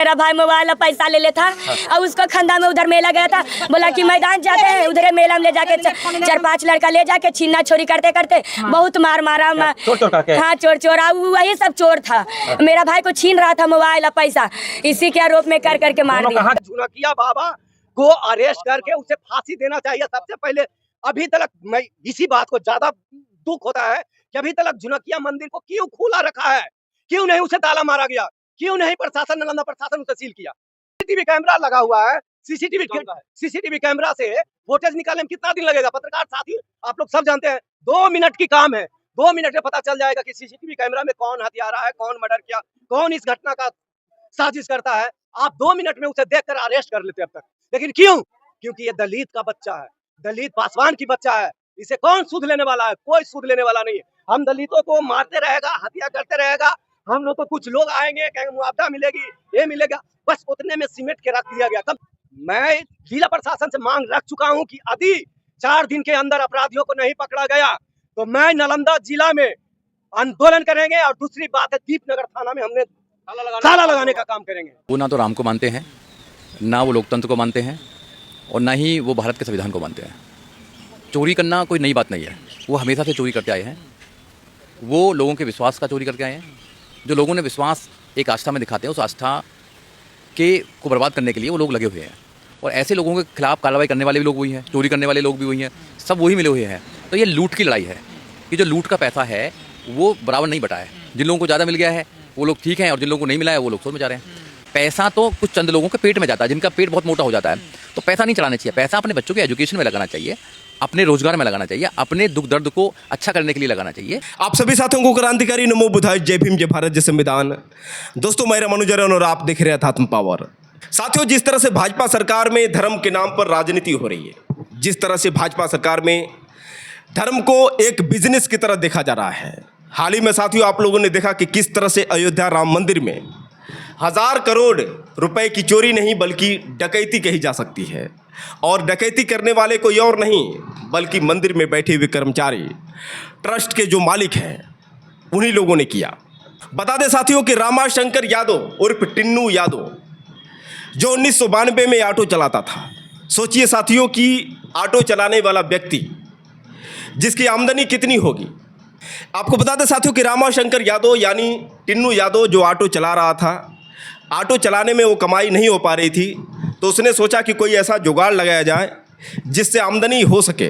मेरा भाई मोबाइल में पैसा ले लेता और उसको खंदा में उधर मेला गया था, बोला कि मैदान जाते हैं, उधर मेला में ले जाके 4-5 लड़का ले जाके छीना छोरी करते करते बहुत मार मारा। हाँ, चोर वही सब चोर था। मेरा भाई को छीन रहा था मोबाइल और पैसा, इसी के आरोप में कर करके मार दिया। झुनकिया बाबा को अरेस्ट करके उसे फांसी देना चाहिए सबसे पहले। अभी तक मैं इसी बात को ज्यादा दुख होता है कि अभी तक झुनकिया मंदिर को क्यों खुला रखा है, क्यों नहीं उसे ताला मारा गया, क्यों नहीं प्रशासन नालंदा प्रशासन उसे सील किया। सीसीटीवी कैमरा लगा हुआ है, सीसीटीवी कैमरा से फुटेज निकालने में कितना दिन लगेगा? पत्रकार साथी आप लोग सब जानते हैं 2 मिनट की काम है, 2 मिनट में पता चल जाएगा कि सीसीटीवी कैमरा में कौन हत्यारा है, कौन मर्डर किया, कौन इस घटना का साजिश करता है। आप 2 मिनट में उसे देखकर अरेस्ट कर लेते अब तक, लेकिन क्यों? क्योंकि ये दलित का बच्चा है, दलित पासवान की बच्चा है। इसे कौन सूद लेने वाला है? कोई सूद लेने वाला नहीं है। हम दलितों को मारते रहेगा, हत्या करते रहेगा, हम लोग को कुछ लोग आएंगे कहेंगे मुआवजा मिलेगी, ये मिलेगा, बस उतने में सिमट के रख दिया गया। कब मैं जिला प्रशासन से मांग रख चुका हूं कि यदि 4 दिन के अंदर अपराधियों को नहीं पकड़ा गया तो मैं नालंदा जिला में आंदोलन करेंगे। और दूसरी बात है, दीपनगर थाना में हमने ताला लगाने का काम करेंगे। वो ना तो राम को मानते हैं, ना वो लोकतंत्र को मानते हैं, और ना ही वो भारत के संविधान को मानते हैं। चोरी करना कोई नई बात नहीं है, वो हमेशा से चोरी करते आए हैं। वो लोगों के विश्वास का चोरी करके आए हैं। जो लोगों ने विश्वास एक आस्था में दिखाते हैं, उस आस्था को बर्बाद करने के लिए वो लोग लगे हुए हैं। और ऐसे लोगों के खिलाफ कार्रवाई करने वाले भी लोग वही हैं, चोरी करने वाले लोग भी वही हैं, सब वही मिले हुए हैं। तो ये लूट की लड़ाई है कि जो लूट का पैसा है वो बराबर नहीं बटा है। जिन लोगों को ज़्यादा मिल गया है वो लोग ठीक हैं, और जिन लोगों को नहीं मिला है वो लोग सोच में जा रहे हैं। पैसा तो कुछ चंद लोगों के पेट में जाता है, जिनका पेट बहुत मोटा हो जाता है। तो पैसा नहीं चलाना चाहिए, पैसा अपने बच्चों के एजुकेशन में लगाना चाहिए, अपने रोजगार में लगाना चाहिए, अपने दुख दर्द को अच्छा करने के लिए लगाना चाहिए। आप सभी साथियों को क्रांतिकारी नमो बुद्धाय, जय भीम, जय भारत, जय संविधान। दोस्तों मैं रमनुजरन और आप देख रहे हैं अध्यात्म पावर। साथियों, जिस तरह से भाजपा सरकार में धर्म के नाम पर राजनीति हो रही है, जिस तरह से भाजपा सरकार में धर्म को एक बिजनेस की तरह देखा जा रहा है। हाल ही में साथियों आप लोगों ने देखा कि किस तरह से अयोध्या राम मंदिर में 1000 करोड़ रुपए की चोरी नहीं बल्कि डकैती कही जा सकती है। और डकैती करने वाले कोई और नहीं बल्कि मंदिर में बैठे हुए कर्मचारी, ट्रस्ट के जो मालिक हैं, उन्हीं लोगों ने किया। बता दें साथियों कि रामाशंकर यादव उर्फ टिन्नू यादव जो 1992 में ऑटो चलाता था। सोचिए साथियों कि ऑटो चलाने वाला व्यक्ति जिसकी आमदनी कितनी होगी। आपको बता दें साथियों कि रामाशंकर यादव यानी टिन्नू यादव जो ऑटो चला रहा था, ऑटो चलाने में वो कमाई नहीं हो पा रही थी, तो उसने सोचा कि कोई ऐसा जुगाड़ लगाया जाए जिससे आमदनी हो सके।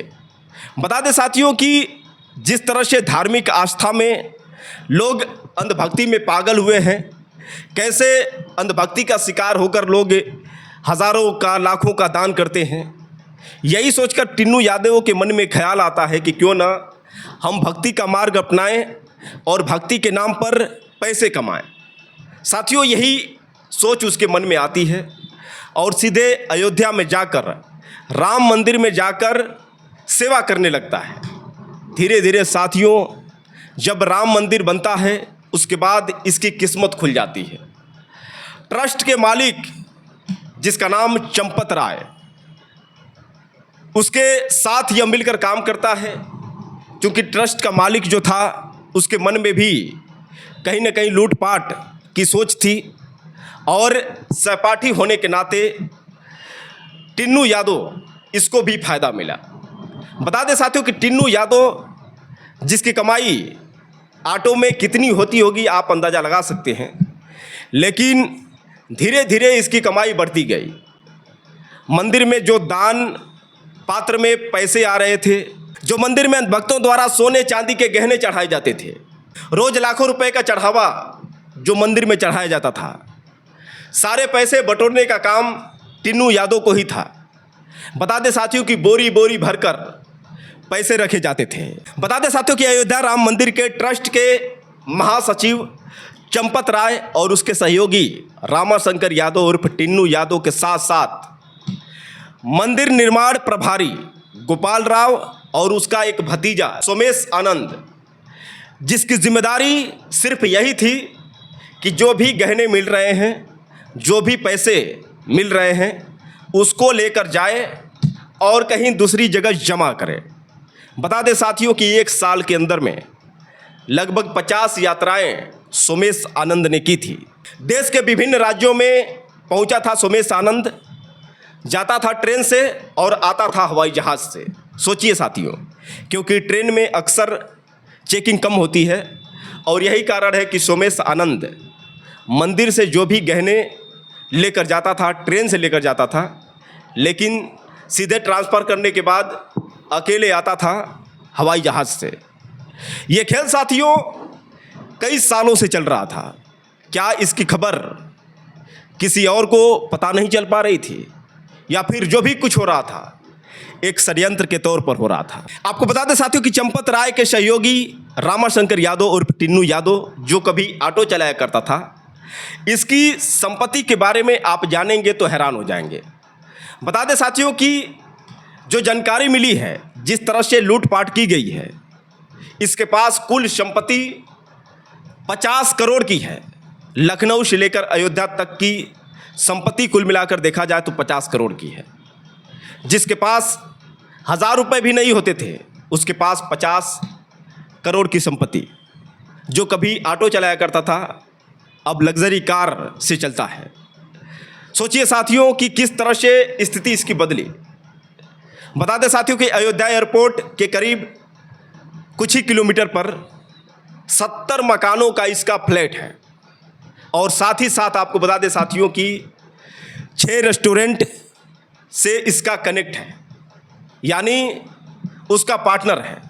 बता दें साथियों कि जिस तरह से धार्मिक आस्था में लोग अंधभक्ति में पागल हुए हैं, कैसे अंधभक्ति का शिकार होकर लोग हज़ारों का लाखों का दान करते हैं, यही सोचकर टिन्नू यादव के मन में ख्याल आता है कि क्यों ना हम भक्ति का मार्ग अपनाएं और भक्ति के नाम पर पैसे कमाएं। साथियों यही सोच उसके मन में आती है और सीधे अयोध्या में जाकर, राम मंदिर में जाकर सेवा करने लगता है। धीरे धीरे साथियों जब राम मंदिर बनता है उसके बाद इसकी किस्मत खुल जाती है। ट्रस्ट के मालिक जिसका नाम चंपत राय, उसके साथ यह मिलकर काम करता है, क्योंकि ट्रस्ट का मालिक जो था उसके मन में भी कहीं ना कहीं लूटपाट की सोच थी। और सहपाठी होने के नाते टिन्नू यादव इसको भी फायदा मिला। बता दें साथियों कि टिन्नू यादव जिसकी कमाई ऑटो में कितनी होती होगी आप अंदाज़ा लगा सकते हैं, लेकिन धीरे धीरे इसकी कमाई बढ़ती गई। मंदिर में जो दान पात्र में पैसे आ रहे थे, जो मंदिर में भक्तों द्वारा सोने चांदी के गहने चढ़ाए जाते थे, रोज़ लाखों रुपए का चढ़ावा जो मंदिर में चढ़ाया जाता था, सारे पैसे बटोरने का काम टिन्नू यादव को ही था। बता दें साथियों कि बोरी बोरी भरकर पैसे रखे जाते थे। बता दें साथियों कि अयोध्या राम मंदिर के ट्रस्ट के महासचिव चंपत राय और उसके सहयोगी रामाशंकर यादव उर्फ टिन्नू यादव के साथ साथ मंदिर निर्माण प्रभारी गोपाल राव और उसका एक भतीजा सोमेश आनंद, जिसकी जिम्मेदारी सिर्फ यही थी कि जो भी गहने मिल रहे हैं, जो भी पैसे मिल रहे हैं, उसको लेकर जाए और कहीं दूसरी जगह जमा करे। बता दें साथियों कि 1 साल के अंदर में लगभग 50 यात्राएं सोमेश आनंद ने की थी। देश के विभिन्न राज्यों में पहुंचा था सोमेश आनंद, जाता था ट्रेन से और आता था हवाई जहाज़ से। सोचिए साथियों, क्योंकि ट्रेन में अक्सर चेकिंग कम होती है और यही कारण है कि सोमेश आनंद मंदिर से जो भी गहने लेकर जाता था ट्रेन से लेकर जाता था, लेकिन सीधे ट्रांसफ़र करने के बाद अकेले आता था हवाई जहाज़ से। ये खेल साथियों कई सालों से चल रहा था। क्या इसकी खबर किसी और को पता नहीं चल पा रही थी, या फिर जो भी कुछ हो रहा था एक षड्यंत्र के तौर पर हो रहा था? आपको बता दें साथियों कि चंपत राय के सहयोगी रामाशंकर यादव और टिन्नू यादव, जो कभी ऑटो चलाया करता था, इसकी संपत्ति के बारे में आप जानेंगे तो हैरान हो जाएंगे। बता दें साथियों कि जो जानकारी मिली है, जिस तरह से लूटपाट की गई है, इसके पास कुल संपत्ति 50 करोड़ की है। लखनऊ से लेकर अयोध्या तक की संपत्ति कुल मिलाकर देखा जाए तो 50 करोड़ की है। जिसके पास 1000 रुपये भी नहीं होते थे, उसके पास 50 करोड़ की संपत्ति। जो कभी ऑटो चलाया करता था अब लग्जरी कार से चलता है। सोचिए साथियों कि किस तरह से स्थिति इसकी बदली। बता दें साथियों कि अयोध्या एयरपोर्ट के करीब कुछ ही किलोमीटर पर 70 मकानों का इसका फ्लैट है और साथ ही साथ आपको बता दें साथियों कि 6 रेस्टोरेंट से इसका कनेक्ट है, यानी उसका पार्टनर है।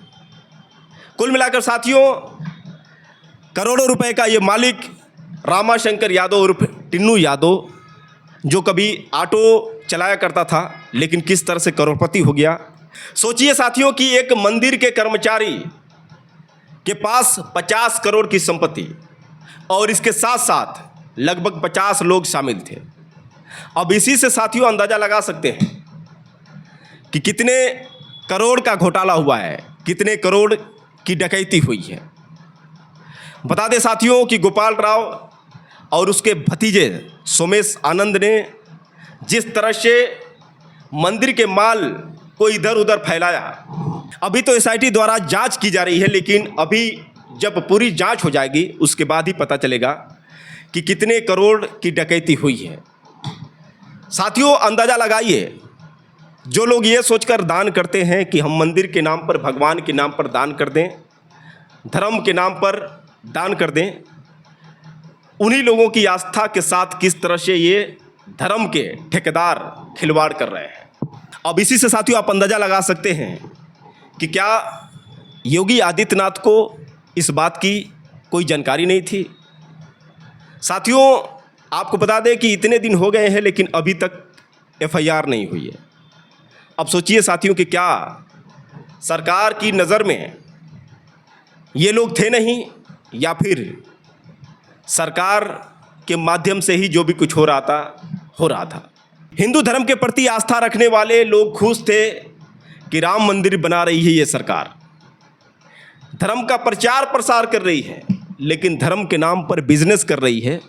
कुल मिलाकर साथियों करोड़ों रुपए का ये मालिक रामाशंकर यादव उर्फ टिन्नू यादव, जो कभी ऑटो चलाया करता था लेकिन किस तरह से करोड़पति हो गया। सोचिए साथियों कि एक मंदिर के कर्मचारी के पास 50 करोड़ की संपत्ति और इसके साथ साथ लगभग 50 लोग शामिल थे। अब इसी से साथियों अंदाज़ा लगा सकते हैं कि कितने करोड़ का घोटाला हुआ है, कितने करोड़ की डकैती हुई है। बता दें साथियों कि गोपाल राव और उसके भतीजे सोमेश आनंद ने जिस तरह से मंदिर के माल को इधर उधर फैलाया, अभी तो एसआईटी द्वारा जांच की जा रही है, लेकिन अभी जब पूरी जांच हो जाएगी उसके बाद ही पता चलेगा कि कितने करोड़ की डकैती हुई है। साथियों अंदाज़ा लगाइए, जो लोग ये सोचकर दान करते हैं कि हम मंदिर के नाम पर, भगवान के नाम पर दान कर दें, धर्म के नाम पर दान कर दें, उन्हीं लोगों की आस्था के साथ किस तरह से ये धर्म के ठेकेदार खिलवाड़ कर रहे हैं। अब इसी से साथियों आप अंदाज़ा लगा सकते हैं कि क्या योगी आदित्यनाथ को इस बात की कोई जानकारी नहीं थी। साथियों आपको बता दें कि इतने दिन हो गए हैं लेकिन अभी तक एफआईआर नहीं हुई है। अब सोचिए साथियों कि क्या सरकार की नज़र में ये लोग थे नहीं, या फिर सरकार के माध्यम से ही जो भी कुछ हो रहा था। हिंदू धर्म के प्रति आस्था रखने वाले लोग खुश थे कि राम मंदिर बना रही है ये सरकार, धर्म का प्रचार प्रसार कर रही है, लेकिन धर्म के नाम पर बिजनेस कर रही है।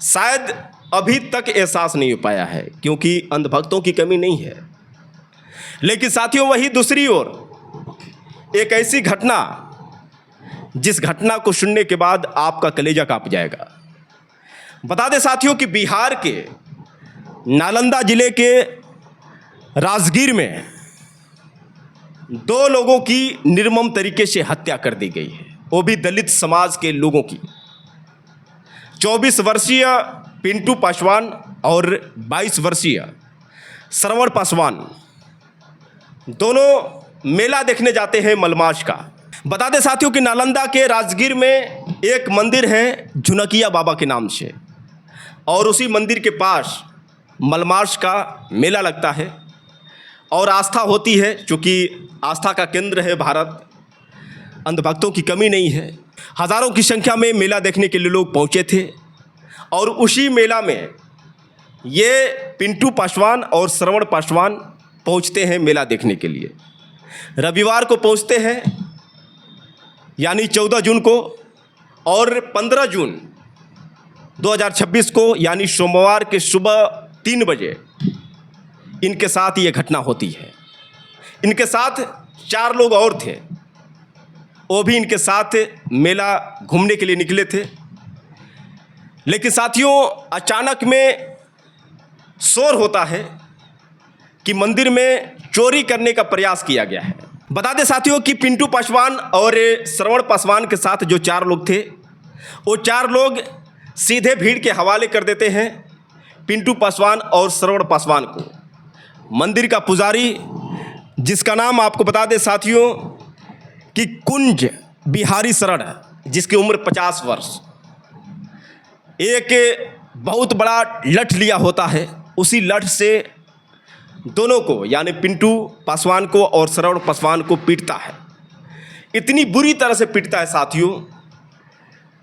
शायद अभी तक एहसास नहीं हो पाया है, क्योंकि अंधभक्तों की कमी नहीं है। लेकिन साथियों वही दूसरी ओर एक ऐसी घटना, जिस घटना को सुनने के बाद आपका कलेजा कांप जाएगा। बता दें साथियों कि बिहार के नालंदा जिले के राजगीर में 2 लोगों की निर्मम तरीके से हत्या कर दी गई है, वो भी दलित समाज के लोगों की। 24 वर्षीय पिंटू पासवान और 22 वर्षीय श्रवण पासवान, दोनों मेला देखने जाते हैं मलमास का। बता दें साथियों कि नालंदा के राजगीर में एक मंदिर है झुनकिया बाबा के नाम से, और उसी मंदिर के पास मलमास का मेला लगता है और आस्था होती है। चूँकि आस्था का केंद्र है भारत, अंधभक्तों की कमी नहीं है। हज़ारों की संख्या में मेला देखने के लिए लोग पहुँचे थे और उसी मेला में ये पिंटू पासवान और श्रवण पासवान पहुँचते हैं मेला देखने के लिए। रविवार को पहुँचते हैं, यानी 14 जून को, और 15 जून 2026 को यानी सोमवार के सुबह 3 बजे इनके साथ ये घटना होती है। इनके साथ 4 लोग और थे, वो भी इनके साथ मेला घूमने के लिए निकले थे। लेकिन साथियों अचानक में शोर होता है कि मंदिर में चोरी करने का प्रयास किया गया है। बता दें साथियों कि पिंटू पासवान और श्रवण पासवान के साथ जो 4 लोग थे, वो 4 लोग सीधे भीड़ के हवाले कर देते हैं पिंटू पासवान और श्रवण पासवान को। मंदिर का पुजारी, जिसका नाम आपको बता दें साथियों कि कुंज बिहारी शरण, जिसकी उम्र 50 वर्ष, एक बहुत बड़ा लठ लिया होता है। उसी लठ से दोनों को, यानी पिंटू पासवान को और श्रवण पासवान को पीटता है। इतनी बुरी तरह से पीटता है साथियों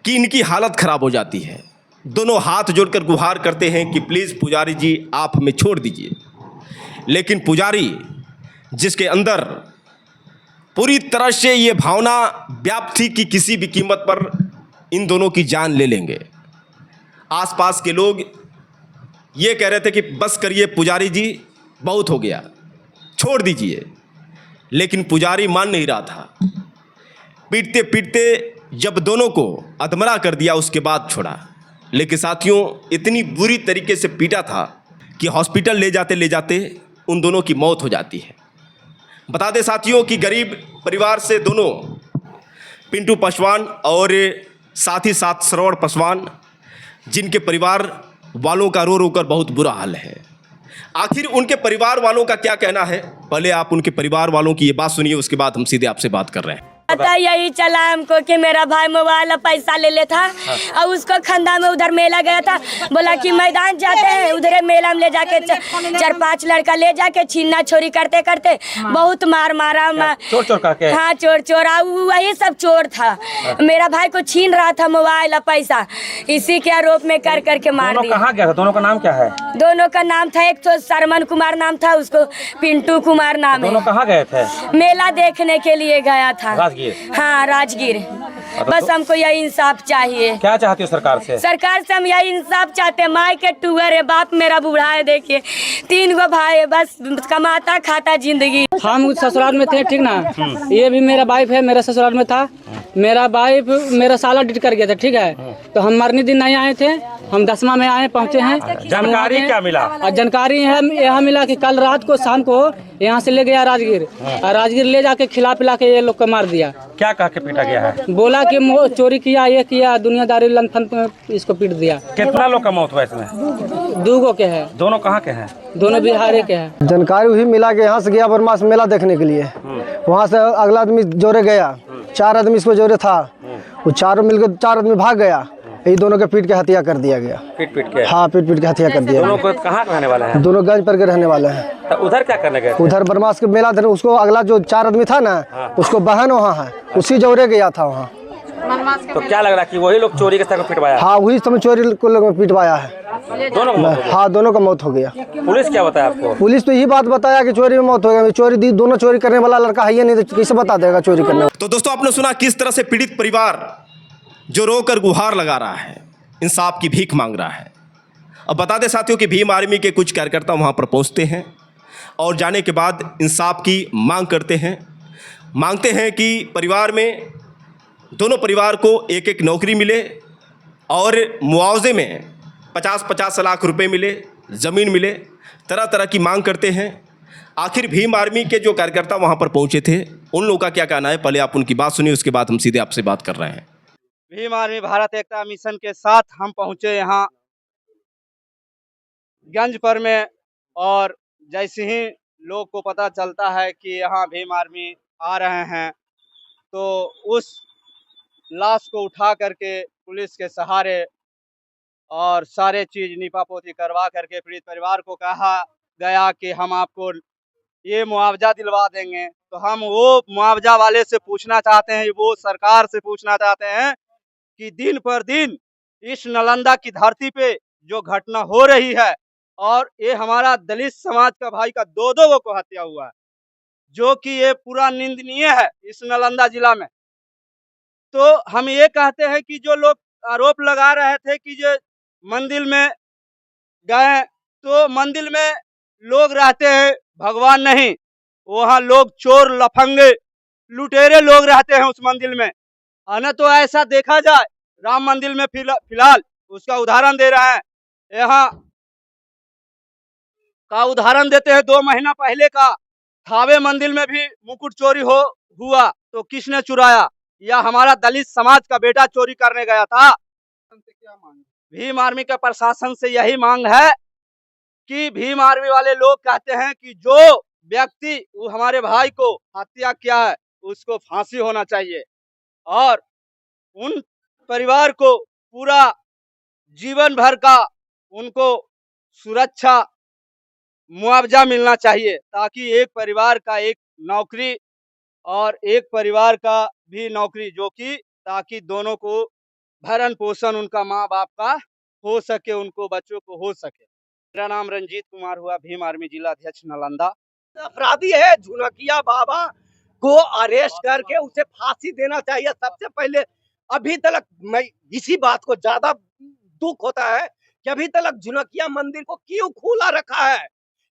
कि इनकी हालत खराब हो जाती है। दोनों हाथ जोड़कर गुहार करते हैं कि प्लीज़ पुजारी जी आप हमें छोड़ दीजिए। लेकिन पुजारी, जिसके अंदर पूरी तरह से ये भावना व्याप्त थी कि किसी भी कीमत पर इन दोनों की जान ले लेंगे, आसपास के लोग ये कह रहे थे कि बस करिए पुजारी जी, बहुत हो गया, छोड़ दीजिए। लेकिन पुजारी मान नहीं रहा था। पीटते पीटते जब दोनों को अधमरा कर दिया, उसके बाद छोड़ा। लेकिन साथियों, इतनी बुरी तरीके से पीटा था कि हॉस्पिटल ले जाते उन दोनों की मौत हो जाती है। बता दें साथियों कि गरीब परिवार से दोनों पिंटू पासवान और साथ ही साथ श्रवण पासवान, जिनके परिवार वालों का रो रो कर बहुत बुरा हाल है। आखिर उनके परिवार वालों का क्या कहना है, पहले आप उनके परिवार वालों की ये बात सुनिए, उसके बाद हम सीधे आपसे बात कर रहे हैं। पता यही चला हमको कि मेरा भाई मोबाइल पैसा ले लेता और उसको खंदा में उधर मेला गया था। बोला कि मैदान जाते हैं, उधर मेला में ले जाके 4-5 लड़का ले जाके छीना छोरी करते करते बहुत मारा चोर करके। हाँ, चोर वही सब चोर था। मेरा भाई को छीन रहा था मोबाइल और पैसा, इसी के आरोप में कर करके मार दोनों दिया। कहाँ गया था? दोनों का नाम क्या है? दोनों का नाम था, एक तो सरमन कुमार नाम था, उसको पिंटू कुमार नाम है। दोनों कहाँ गए थे? मेला देखने के लिए गया था। राजगीर। हाँ, राजगीर। बस हमको यही इंसाफ चाहिए। क्या चाहती हो सरकार से? सरकार से हम यही इंसाफ चाहते हैं। माई के टूअर है, बाप मेरा बूढ़ा है, देखिए 3 गो भाई है, बस कमाता खाता जिंदगी। हम ससुराल में थे, ठीक ना। ये भी मेरा वाइफ है, मेरा ससुराल में था। मेरा वाइफ मेरा साला डिट कर गया था, ठीक है। तो हम मरने दिन नहीं आए थे, हम 10वां में आए, पहुँचे हैं। जानकारी क्या मिला? जानकारी है यह मिला कि कल रात को शाम को यहाँ से ले गया राजगीर, और राजगीर ले जाके खिला पिला के ये लोग को मार दिया। क्या कह के पीटा गया है? बोला कि चोरी किया, ये किया, दुनियादारी लंथन इसको पीट दिया। कितना लोग का मौत हुआ इसमें? 2 गो के है। दोनों कहाँ के हैं? दोनों बिहार के हैं। जानकारी हुई मिला के यहाँ से गया बरमास मेला देखने के लिए। वहाँ से अगला आदमी जोरे गया, 4 आदमी इसको जोरे था, वो चारों मिलकर 4 आदमी भाग गया। ये दोनों के पीट के हत्या कर दिया गया। पीट के? हाँ, पीट के हत्या कर दिया। दोनों को कहाँ रहने वाले हैं? दोनों गंज पर के रहने वाले हैं। तो उधर क्या करने गए? उधर बरमास के मेला देखने। उसको अगला जो 4 आदमी था ना, उसको बहन वहाँ है, उसी जोरे गया था वहाँ। तो क्या लग रहा है कि वही लोग चोरी के साथ पिटवाया? हाँ, वही समय चोरी को लोग पिटवाया है। दोनों का? हाँ, दोनों का मौत हो गया। पुलिस क्या बताया आपको? पुलिस तो यही बात बताया कि चोरी में मौत हो गया। चोरी दोनों चोरी करने वाला लड़का है, नहीं तो कैसे बता देगा चोरी करने। तो दोस्तों, आपने सुना किस तरह से पीड़ित परिवार जो रोकर गुहार लगा रहा है, इंसाफ की भीख मांग रहा है। अब बता दें साथियों कि भीम आर्मी के कुछ कार्यकर्ता वहाँ पर पहुँचते हैं और जाने के बाद इंसाफ की मांग करते हैं। मांगते हैं कि परिवार में, दोनों परिवार को 1-1 नौकरी मिले और मुआवजे में 50-50 लाख रुपए मिले, ज़मीन मिले। तरह तरह की मांग करते हैं। आखिर भीम आर्मी के जो कार्यकर्ता वहाँ पर पहुँचे थे, उन लोगों का क्या कहना है, पहले आप उनकी बात सुनिए, उसके बाद हम सीधे आपसे बात कर रहे हैं। भीम आर्मी भारत एकता मिशन के साथ हम पहुंचे यहाँ गंजपर में, और जैसे ही लोग को पता चलता है कि यहाँ भीम आर्मी आ रहे हैं, तो उस लाश को उठा करके पुलिस के सहारे और सारे चीज निपापोती करवा करके पीड़ित परिवार को कहा गया कि हम आपको ये मुआवजा दिलवा देंगे। तो हम वो मुआवजा वाले से पूछना चाहते हैं, वो सरकार से पूछना चाहते हैं कि दिन पर दिन इस नालंदा की धरती पे जो घटना हो रही है, और ये हमारा दलित समाज का भाई का 2-2 को हत्या हुआ है, जो कि ये पूरा निंदनीय है इस नालंदा जिला में। तो हम ये कहते हैं कि जो लोग आरोप लगा रहे थे कि जो मंदिर में गए, तो मंदिर में लोग रहते हैं, भगवान नहीं, वहाँ लोग चोर लफंगे लुटेरे लोग रहते हैं उस मंदिर में। न तो ऐसा देखा जाए, राम मंदिर में फिलहाल उसका उदाहरण दे रहे हैं, यहाँ का उदाहरण देते हैं। 2 महीना पहले का थावे मंदिर में भी मुकुट चोरी हुआ तो किसने चुराया? या हमारा दलित समाज का बेटा चोरी करने गया था। भीम आर्मी के प्रशासन से यही मांग है कि भीम आर्मी वाले लोग कहते हैं कि जो व्यक्ति हमारे भाई को हत्या किया है उसको फांसी होना चाहिए और उन परिवार को पूरा जीवन भर का उनको सुरक्षा मुआवजा मिलना चाहिए, ताकि एक परिवार का एक नौकरी और एक परिवार का भी नौकरी, जो कि ताकि दोनों को भरण पोषण उनका माँ बाप का हो सके, उनको बच्चों को हो सके। मेरा नाम रंजीत कुमार हुआ, भीम आर्मी जिला अध्यक्ष नालंदा। अपराधी है, झुनकिया बाबा को अरेस्ट करके उसे फांसी देना चाहिए सबसे पहले। अभी तक मैं इसी बात को ज्यादा दुख होता है कि अभी तक झुनकिया मंदिर को क्यों खुला रखा है,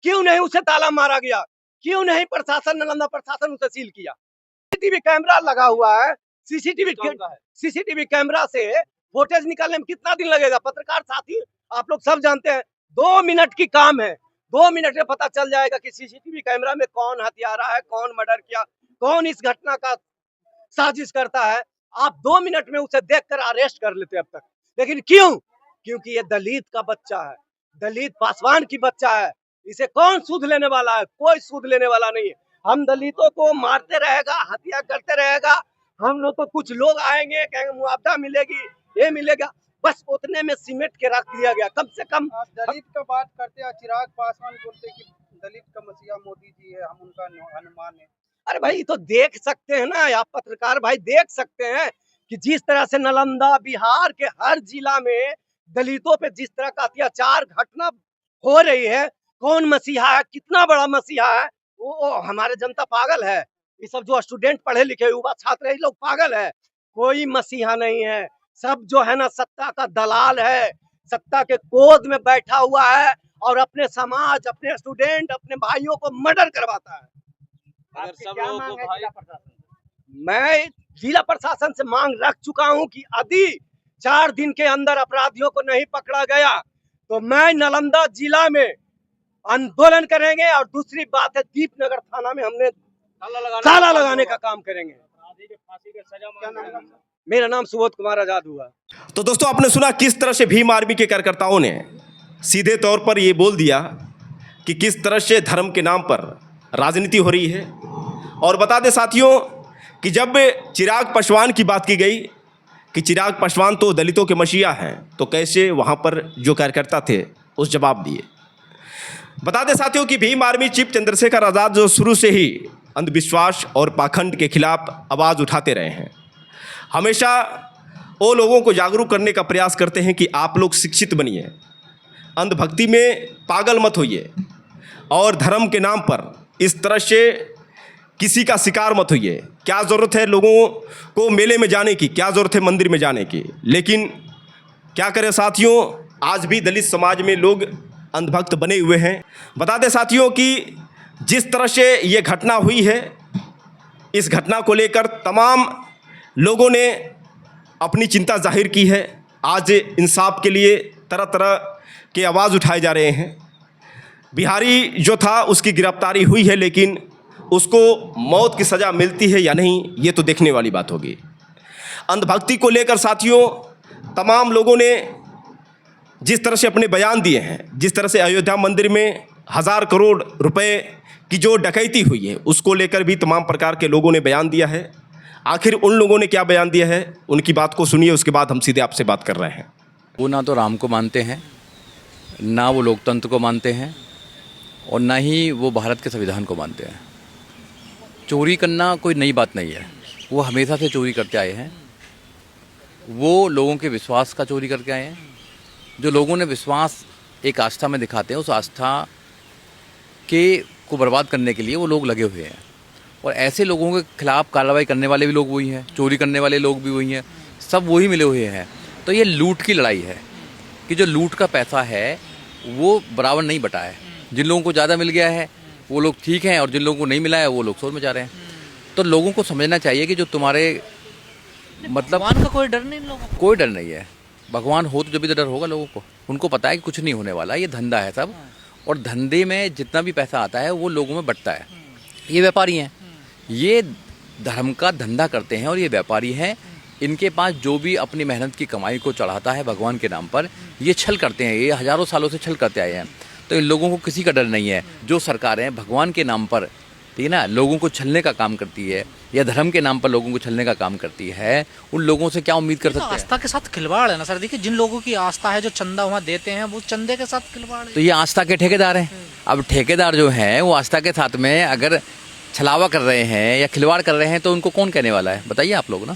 क्यों नहीं उसे ताला मारा गया, क्यों नहीं प्रशासन, नालंदा प्रशासन उसे सील किया। सीसीटीवी कैमरा लगा हुआ है, सीसीटीवी कैमरा से फुटेज निकालने में कितना दिन लगेगा? पत्रकार साथी आप लोग सब जानते हैं 2 मिनट की काम है, 2 मिनट में पता चल जाएगा कि सीसीटीवी कैमरा में कौन हत्यारा है, कौन मर्डर किया, कौन इस घटना का साजिश करता है। आप 2 मिनट में उसे देखकर अरेस्ट कर लेते अब तक, लेकिन क्यों? क्योंकि ये दलित का बच्चा है, दलित पासवान की बच्चा है। इसे कौन सूद लेने वाला है? कोई सूद लेने वाला नहीं है। हम दलितों को मारते रहेगा, हत्या करते रहेगा, हम लोग तो कुछ लोग आएंगे कहेंगे मुआवजा मिलेगी, ये मिलेगा, बस उतने में सिमट के रख दिया गया। कम से कम दलित का बात करते हैं, चिराग पासवान बोलते कि दलित का मसीहा मोदी जी है, हम उनका हनुमान है। अरे भाई तो देख सकते हैं ना, आप पत्रकार भाई देख सकते हैं कि जिस तरह से नालंदा बिहार के हर जिला में दलितों पे जिस तरह का अत्याचार घटना हो रही है, कौन मसीहा है, कितना बड़ा मसीहा है? वो हमारे जनता पागल है। ये सब जो स्टूडेंट पढ़े लिखे युवा छात्र है, लोग पागल है। कोई मसीहा नहीं है, सब जो है ना सत्ता का दलाल है, सत्ता के गोद में बैठा हुआ है और अपने समाज, अपने स्टूडेंट, अपने भाइयों को मर्डर करवाता है। मैं जिला प्रशासन से मांग रख चुका हूं कि यदि 4 दिन के अंदर अपराधियों को नहीं पकड़ा गया तो मैं नालंदा जिला में आंदोलन करेंगे। और दूसरी बात है, दीपनगर थाना में हमने ताला लगाने का काम करेंगे। मेरा नाम सुबोध कुमार आजाद हुआ। तो दोस्तों आपने सुना किस तरह से भीम आर्मी के कार्यकर्ताओं ने सीधे तौर पर ये बोल दिया कि किस तरह से धर्म के नाम पर राजनीति हो रही है। और बता दें साथियों कि जब चिराग पासवान की बात की गई कि चिराग पासवान तो दलितों के मसीहा हैं, तो कैसे वहाँ पर जो कार्यकर्ता थे उस जवाब दिए। बता दें साथियों कि भीम आर्मी चीफ चंद्रशेखर आज़ाद जो शुरू से ही अंधविश्वास और पाखंड के खिलाफ आवाज़ उठाते रहे हैं, हमेशा वो लोगों को जागरूक करने का प्रयास करते हैं कि आप लोग शिक्षित बनिए, अंधभक्ति में पागल मत होइए और धर्म के नाम पर इस तरह से किसी का शिकार मत होइए। क्या ज़रूरत है लोगों को मेले में जाने की, क्या ज़रूरत है मंदिर में जाने की, लेकिन क्या करें साथियों, आज भी दलित समाज में लोग अंधभक्त बने हुए हैं। बता दें साथियों कि जिस तरह से ये घटना हुई है, इस घटना को लेकर तमाम लोगों ने अपनी चिंता जाहिर की है। आज इंसाफ के लिए तरह तरह के आवाज़ उठाए जा रहे हैं। बिहारी जो था उसकी गिरफ्तारी हुई है, लेकिन उसको मौत की सज़ा मिलती है या नहीं, ये तो देखने वाली बात होगी। अंधभक्ति को लेकर साथियों तमाम लोगों ने जिस तरह से अपने बयान दिए हैं, जिस तरह से अयोध्या मंदिर में 1000 करोड़ रुपए की जो डकैती हुई है उसको लेकर भी तमाम प्रकार के लोगों ने बयान दिया है। आखिर उन लोगों ने क्या बयान दिया है, उनकी बात को सुनिए, उसके बाद हम सीधे आपसे बात कर रहे हैं। वो ना तो राम को मानते हैं, ना वो लोकतंत्र को मानते हैं, और ना ही वो भारत के संविधान को मानते हैं। चोरी करना कोई नई बात नहीं है, वो हमेशा से चोरी करते आए हैं। वो लोगों के विश्वास का चोरी करके आए हैं। जो लोगों ने विश्वास एक आस्था में दिखाते हैं, उस आस्था को बर्बाद करने के लिए वो लोग लगे हुए हैं। और ऐसे लोगों के खिलाफ कार्रवाई करने वाले भी लोग वही हैं, चोरी करने वाले लोग भी वही हैं, सब वही मिले हुए हैं। तो ये लूट की लड़ाई है कि जो लूट का पैसा है वो बराबर नहीं बटा है। जिन लोगों को ज़्यादा मिल गया है वो लोग ठीक हैं, और जिन लोगों को नहीं मिला है वो लोग शोर मचा रहे हैं। तो लोगों को समझना चाहिए कि जो तुम्हारे मतलब भगवान का कोई डर नहीं, लोगों को कोई डर नहीं है। भगवान हो तो जब भी तो डर होगा लोगों को। उनको पता है कि कुछ नहीं होने वाला, ये धंधा है सब, और धंधे में जितना भी पैसा आता है वो लोगों में बंटता है। ये व्यापारी हैं, ये धर्म का धंधा करते हैं और ये व्यापारी हैं। इनके पास जो भी अपनी मेहनत की कमाई को चढ़ाता है भगवान के नाम पर, ये छल करते हैं, ये हज़ारों सालों से छल करते आए हैं। तो इन लोगों को किसी का डर नहीं है। जो सरकारें भगवान के नाम पर, ठीक है ना, लोगों को छलने का काम करती है या धर्म के नाम पर लोगों को छलने का काम करती है, उन लोगों से क्या उम्मीद कर सकते हैं? आस्था के साथ खिलवाड़ है ना सर। देखिए, जिन लोगों की आस्था है, जो चंदा वहाँ देते हैं, वो चंदे के साथ खिलवाड़ है। तो ये आस्था के ठेकेदार हैं। अब ठेकेदार जो हैं वो आस्था के साथ में अगर छलावा कर रहे हैं या खिलवाड़ कर रहे हैं तो उनको कौन कहने वाला है? बताइए आप लोग ना।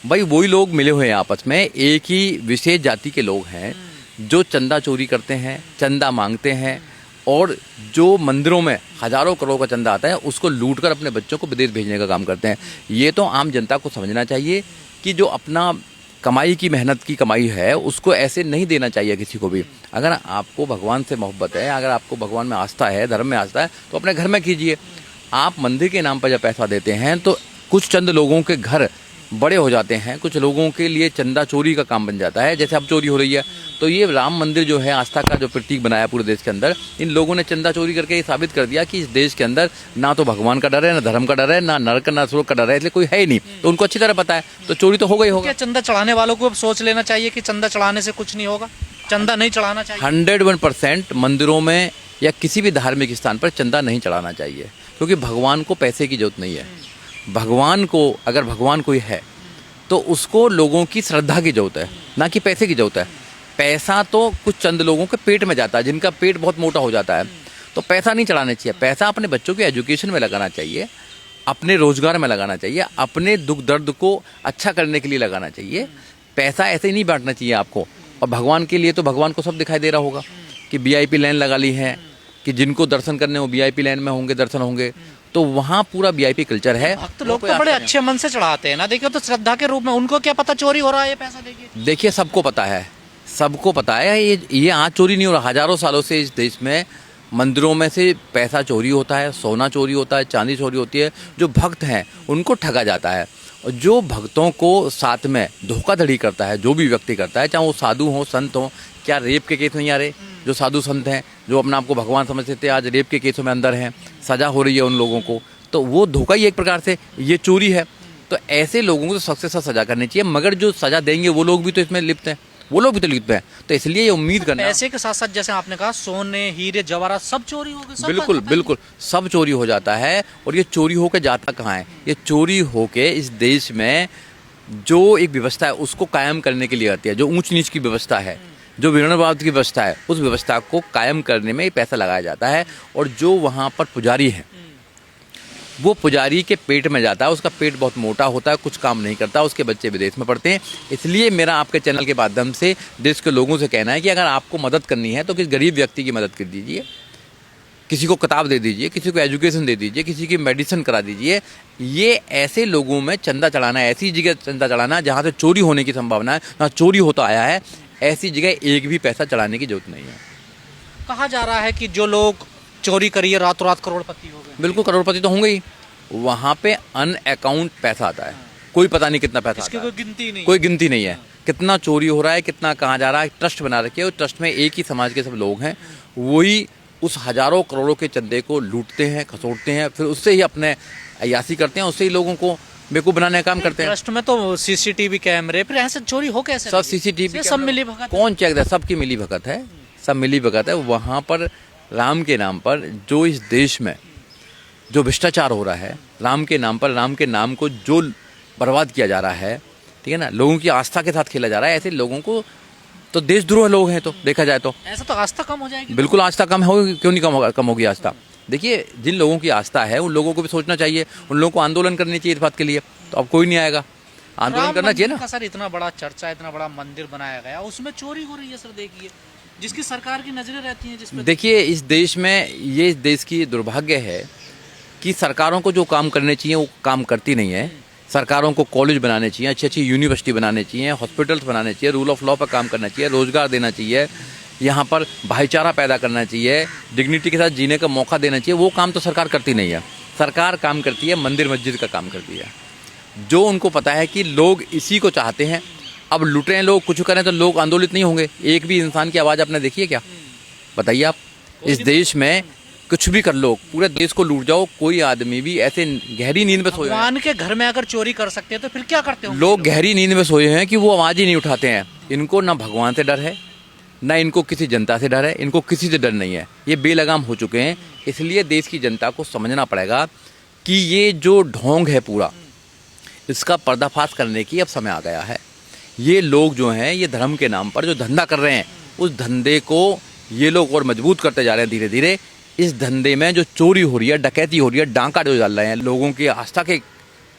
भाई वही लोग मिले हुए हैं आपस में, एक ही विशेष जाति के लोग हैं जो चंदा चोरी करते हैं, चंदा मांगते हैं और जो मंदिरों में हज़ारों करोड़ का चंदा आता है उसको लूटकर अपने बच्चों को विदेश भेजने का काम करते हैं। ये तो आम जनता को समझना चाहिए कि जो अपना कमाई की मेहनत की कमाई है उसको ऐसे नहीं देना चाहिए किसी को भी। अगर आपको भगवान से मोहब्बत है, अगर आपको भगवान में आस्था है, धर्म में आस्था है, तो अपने घर में कीजिए। आप मंदिर के नाम पर जब पैसा देते हैं तो कुछ चंद लोगों के घर बड़े हो जाते हैं, कुछ लोगों के लिए चंदा चोरी का काम बन जाता है। जैसे अब चोरी हो रही है, तो ये राम मंदिर जो है आस्था का जो प्रतीक बनाया पूरे देश के अंदर, इन लोगों ने चंदा चोरी करके ये साबित कर दिया कि इस देश के अंदर ना तो भगवान का डर है, ना धर्म का डर है, ना नरक ना स्वर्ग का डर है, इसलिए कोई है ही नहीं। तो उनको अच्छी तरह पता है, तो चोरी तो हो गई होगा। क्या चंदा चढ़ाने वालों को अब सोच लेना चाहिए कि चंदा चढ़ाने से कुछ नहीं होगा, चंदा नहीं चढ़ाना चाहिए? 101% मंदिरों में या किसी भी धार्मिक स्थान पर चंदा नहीं चढ़ाना चाहिए, क्योंकि भगवान को पैसे की जरूरत नहीं है। भगवान को, अगर भगवान कोई है तो उसको लोगों की श्रद्धा की जरूरत है, ना कि पैसे की जरूरत है। पैसा तो कुछ चंद लोगों के पेट में जाता है, जिनका पेट बहुत मोटा हो जाता है, तो पैसा नहीं चढ़ाना चाहिए। पैसा अपने बच्चों के एजुकेशन में लगाना चाहिए, अपने रोजगार में लगाना चाहिए, अपने दुख दर्द को अच्छा करने के लिए लगाना चाहिए। पैसा ऐसे ही नहीं बांटना चाहिए आपको। और भगवान के लिए तो भगवान को सब दिखाई दे रहा होगा कि VIP लाइन लगा ली है, कि जिनको दर्शन करने वो VIP लाइन में होंगे, दर्शन होंगे, तो वहाँ पूरा VIP कल्चर है। भक्त लोग तो बड़े अच्छे मन से चढ़ाते हैं ना। देखिए, तो श्रद्धा के रूप में उनको क्या पता चोरी हो रहा है ये पैसा? देखिए, सबको पता है, सबको पता है ये आज चोरी नहीं हो रहा। हजारों सालों से इस देश में मंदिरों में से पैसा चोरी होता है, सोना चोरी होता है, चांदी चोरी होती है। जो भक्त हैं उनको ठगा जाता है, और जो भक्तों को साथ में धोखाधड़ी करता है, जो भी व्यक्ति करता है, चाहे वो साधु हो, संत हो। क्या रेप के केस नहीं आ रहे? जो साधु संत हैं, जो अपने आप को भगवान समझते थे, आज रेप के केसों में अंदर हैं, सजा हो रही है उन लोगों को। तो वो धोखा ही एक प्रकार से ये चोरी है। तो ऐसे लोगों को सख्त से सख्त सजा करनी चाहिए, मगर जो सजा देंगे वो लोग भी तो इसमें लिप्त हैं, वो लोग भी तो लिप्त हैं। तो इसलिए ये उम्मीद करना, पैसे के साथ साथ जैसे आपने कहा सोने, हीरे, जवाहरात सब चोरी हो गए। बिल्कुल बिल्कुल, सब चोरी हो जाता है। और ये चोरी होके जाता कहाँ है? ये चोरी होके इस देश में जो एक व्यवस्था है उसको कायम करने के लिए आती है। जो ऊंच नीच की व्यवस्था है, जो विघटनवाद की व्यवस्था है, उस व्यवस्था को कायम करने में पैसा लगाया जाता है। और जो वहाँ पर पुजारी है, वो पुजारी के पेट में जाता है, उसका पेट बहुत मोटा होता है, कुछ काम नहीं करता, उसके बच्चे विदेश में पढ़ते हैं। इसलिए मेरा आपके चैनल के माध्यम से देश के लोगों से कहना है कि अगर आपको मदद करनी है तो किसी गरीब व्यक्ति की मदद कर दीजिए, किसी को किताब दे दीजिए, किसी को एजुकेशन दे दीजिए, किसी की मेडिसिन करा दीजिए। ये ऐसे लोगों में चंदा चढ़ाना, ऐसी जगह चंदा चढ़ाना जहाँ से चोरी होने की संभावना है, जहाँ चोरी होता आया है, ऐसी जगह एक भी पैसा चढ़ाने की जरूरत नहीं है। कहा जा रहा है कि जो लोग चोरी करिए रातों रात करोड़पति हो गए। बिल्कुल, करोड़पति तो होंगे ही। वहाँ पे अनअकाउंट पैसा आता है, कोई पता नहीं कितना पैसा आता है, कोई गिनती नहीं, कोई गिनती नहीं है। कितना चोरी हो रहा है, कितना कहाँ जा रहा है। ट्रस्ट बना रखे, और ट्रस्ट में एक ही समाज के सब लोग हैं, वही उस हजारों करोड़ों के चंदे को लूटते हैं, खसोटते हैं, फिर उससे ही अपने अय्यासी करते हैं, उससे ही लोगों को बेवकूफ बनाने का काम करते हैं। ट्रस्ट में तो CCTV कैमरे, फिर ऐसे चोरी हो कैसे? सब CCTV, सब मिली भगत। कौन चेक दे? सबकी मिली भगत है, सब मिली भगत है। वहाँ पर राम के नाम पर जो इस देश में जो भ्रष्टाचार हो रहा है, राम के नाम पर, राम के नाम को जो बर्बाद किया जा रहा है, ठीक है ना, लोगों की आस्था के साथ खेला जा रहा है, ऐसे लोगों को तो देशद्रोह लोग हैं। तो देखा जाए तो ऐसा तो आस्था कम हो जाएगी। बिल्कुल, आस्था कम होगी, क्यों नहीं कम होगी आस्था? देखिए, जिन लोगों की आस्था है उन लोगों को भी सोचना चाहिए, उन लोगों को आंदोलन करनी चाहिए इस बात के लिए। तो अब कोई नहीं आएगा, आंदोलन करना चाहिए ना। सर, इतना बड़ा चर्चा, इतना बड़ा मंदिर बनाया गया, उसमें चोरी हो रही है सर। देखिए, जिसकी सरकार की नजरें रहती हैं जिसमें। देखिए, इस देश में, ये इस देश की दुर्भाग्य है कि सरकारों को जो काम करने चाहिए वो काम करती नहीं है। सरकारों को कॉलेज बनाने चाहिए, अच्छी अच्छी यूनिवर्सिटी बनाने चाहिए, हॉस्पिटल्स बनाने चाहिए, रूल ऑफ लॉ पर काम करना चाहिए, रोजगार देना चाहिए, यहाँ पर भाईचारा पैदा करना चाहिए, डिग्निटी के साथ जीने का मौका देना चाहिए। वो काम तो सरकार करती नहीं है। सरकार काम करती है मंदिर मस्जिद का काम करती है, जो उनको पता है कि लोग इसी को चाहते हैं। अब लुटें लोग, कुछ करें तो लोग आंदोलित नहीं होंगे। एक भी इंसान की आवाज़ आपने देखी है क्या? बताइए आप, इस देश में कुछ भी कर लो, पूरे देश को लूट जाओ, कोई आदमी भी ऐसे गहरी नींद में सोए हैं। भगवान के घर में अगर चोरी कर सकते हैं तो फिर क्या करते हो? लोग गहरी नींद में सोए हैं कि वो आवाज़ ही नहीं उठाते हैं। इनको ना भगवान से डर है, ना इनको किसी जनता से डर है, इनको किसी से डर नहीं है। ये बेलगाम हो चुके हैं। इसलिए देश की जनता को समझना पड़ेगा कि ये जो ढोंग है पूरा, इसका पर्दाफाश करने की अब समय आ गया है। ये लोग जो हैं, ये धर्म के नाम पर जो धंधा कर रहे हैं, उस धंधे को ये लोग और मजबूत करते जा रहे हैं धीरे धीरे। इस धंधे में जो चोरी हो रही है, डकैती हो रही है, डांका जो डाल रहे हैं लोगों की आस्था के